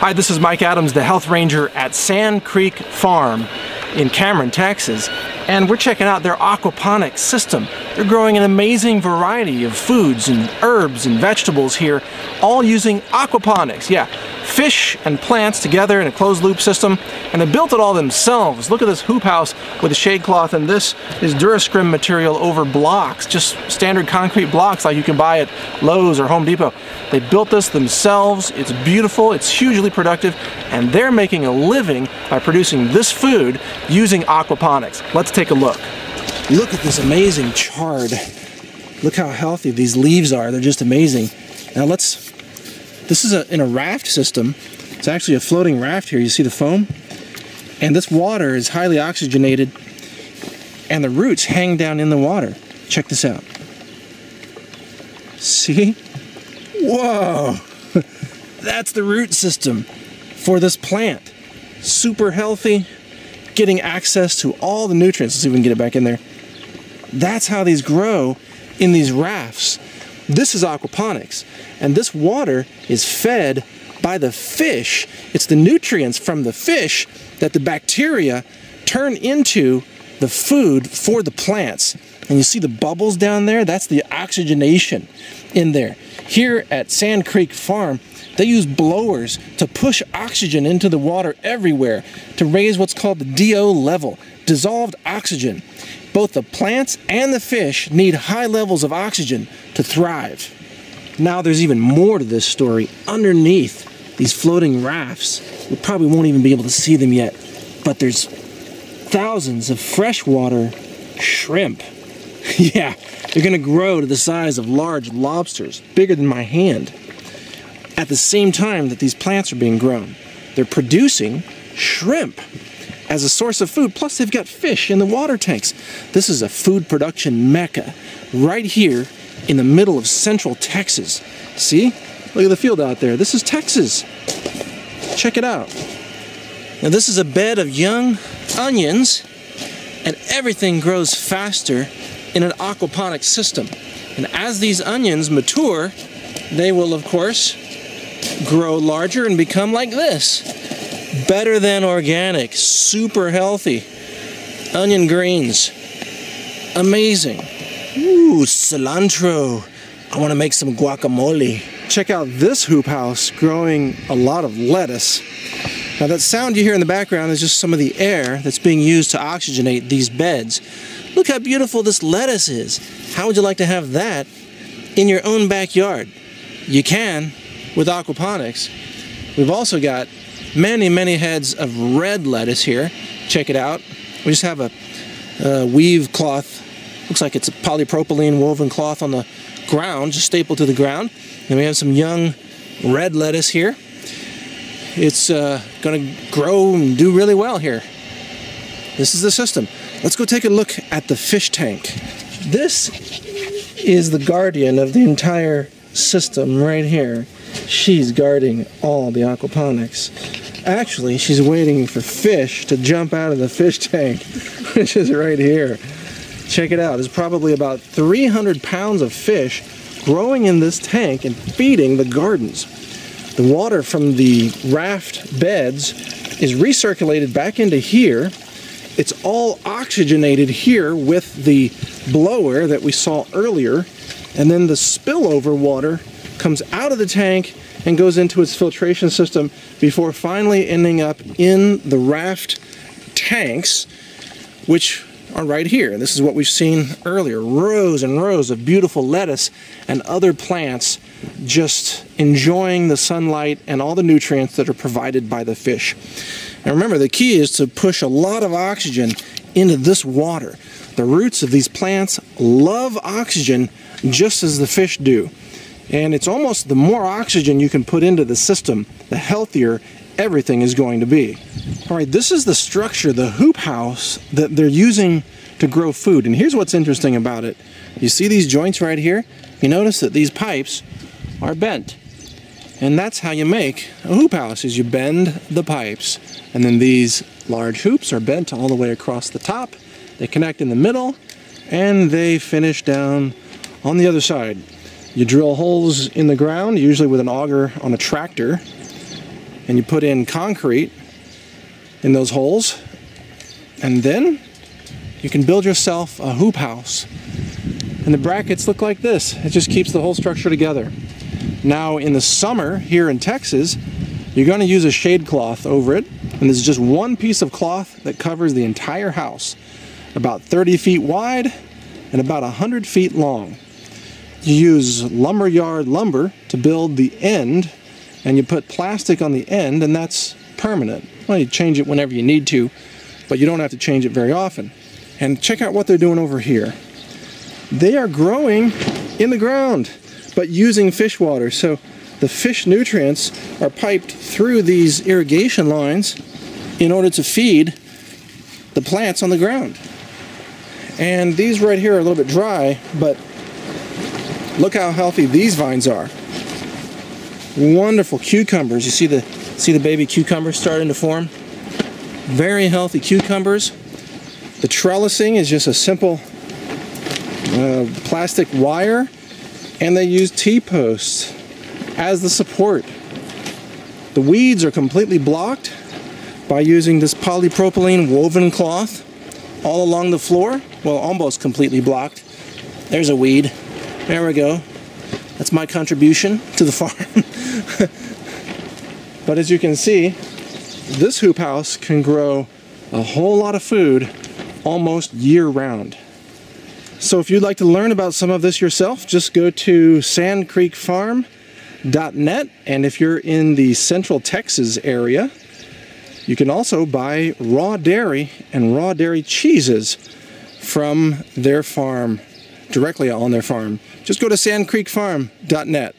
Hi, this is Mike Adams, the Health Ranger at Sand Creek Farm in Cameron, Texas, and we're checking out their aquaponics system. They're growing an amazing variety of foods and herbs and vegetables here, all using aquaponics. Yeah, fish and plants together in a closed loop system, and they built it all themselves. Look at this hoop house with a shade cloth, and this is Durascrim material over blocks, just standard concrete blocks like you can buy at Lowe's or Home Depot. They built this themselves. It's beautiful, it's hugely productive, and they're making a living by producing this food using aquaponics. Let's take a look. Look at this amazing chard. Look how healthy these leaves are. They're just amazing. Now this is in a raft system. It's actually a floating raft here. You see the foam? And this water is highly oxygenated, and the roots hang down in the water. Check this out. See? Whoa! That's the root system for this plant. Super healthy, getting access to all the nutrients. Let's see if we can get it back in there. That's how these grow in these rafts. This is aquaponics, and this water is fed by the fish. It's the nutrients from the fish that the bacteria turn into the food for the plants. And you see the bubbles down there? That's the oxygenation in there. Here at Sand Creek Farm, they use blowers to push oxygen into the water everywhere to raise what's called the DO level, dissolved oxygen. Both the plants and the fish need high levels of oxygen to thrive. Now there's even more to this story underneath these floating rafts. We probably won't even be able to see them yet, but there's thousands of freshwater shrimp. Yeah, they're gonna grow to the size of large lobsters, bigger than my hand. At the same time that these plants are being grown, they're producing shrimp as a source of food, plus they've got fish in the water tanks. This is a food production mecca right here in the middle of central Texas. See? Look at the field out there. This is Texas. Check it out. Now this is a bed of young onions, and everything grows faster in an aquaponics system. And as these onions mature, they will of course grow larger and become like this. Better than organic, super healthy onion greens. Amazing. Ooh, cilantro. I want to make some guacamole. Check out this hoop house growing a lot of lettuce. Now that sound you hear in the background is just some of the air that's being used to oxygenate these beds. Look how beautiful this lettuce is. How would you like to have that in your own backyard? You can with aquaponics. We've also got many heads of red lettuce here. Check it out. We just have a weave cloth. Looks like it's a polypropylene woven cloth on the ground, just stapled to the ground. And we have some young red lettuce here. It's going to grow and do really well here. This is the system. Let's go take a look at the fish tank. This is the guardian of the entire system right here. She's guarding all the aquaponics. Actually, she's waiting for fish to jump out of the fish tank, which is right here. Check it out. There's probably about 300 pounds of fish growing in this tank and feeding the gardens. The water from the raft beds is recirculated back into here. It's all oxygenated here with the blower that we saw earlier, and then the spillover water comes out of the tank and goes into its filtration system before finally ending up in the raft tanks, which are right here. And this is what we've seen earlier. Rows and rows of beautiful lettuce and other plants just enjoying the sunlight and all the nutrients that are provided by the fish. And remember, the key is to push a lot of oxygen into this water. The roots of these plants love oxygen just as the fish do. And it's almost the more oxygen you can put into the system, the healthier everything is going to be. All right, this is the structure, the hoop house that they're using to grow food. And here's what's interesting about it. You see these joints right here? You notice that these pipes are bent. And that's how you make a hoop house, is you bend the pipes. And then these large hoops are bent all the way across the top. They connect in the middle, and they finish down on the other side. You drill holes in the ground, usually with an auger on a tractor, and you put in concrete in those holes, and then you can build yourself a hoop house. And the brackets look like this. It just keeps the whole structure together. Now in the summer here in Texas, you're going to use a shade cloth over it, and this is just one piece of cloth that covers the entire house, about 30 feet wide and about 100 feet long. You use lumberyard lumber to build the end, and you put plastic on the end, and that's permanent. Well, you change it whenever you need to, but you don't have to change it very often. And check out what they're doing over here. They are growing in the ground, but using fish water. So the fish nutrients are piped through these irrigation lines in order to feed the plants on the ground. And these right here are a little bit dry, but look how healthy these vines are. Wonderful cucumbers. You see the baby cucumbers starting to form? Very healthy cucumbers. The trellising is just a simple plastic wire, and they use T-posts as the support. The weeds are completely blocked by using this polypropylene woven cloth all along the floor. Well, almost completely blocked. There's a weed. There we go. That's my contribution to the farm. But as you can see, this hoop house can grow a whole lot of food almost year-round. So if you'd like to learn about some of this yourself, just go to sandcreekfarm.net, and if you're in the Central Texas area, you can also buy raw dairy and raw dairy cheeses from their farm, directly on their farm. Just go to sandcreekfarm.net.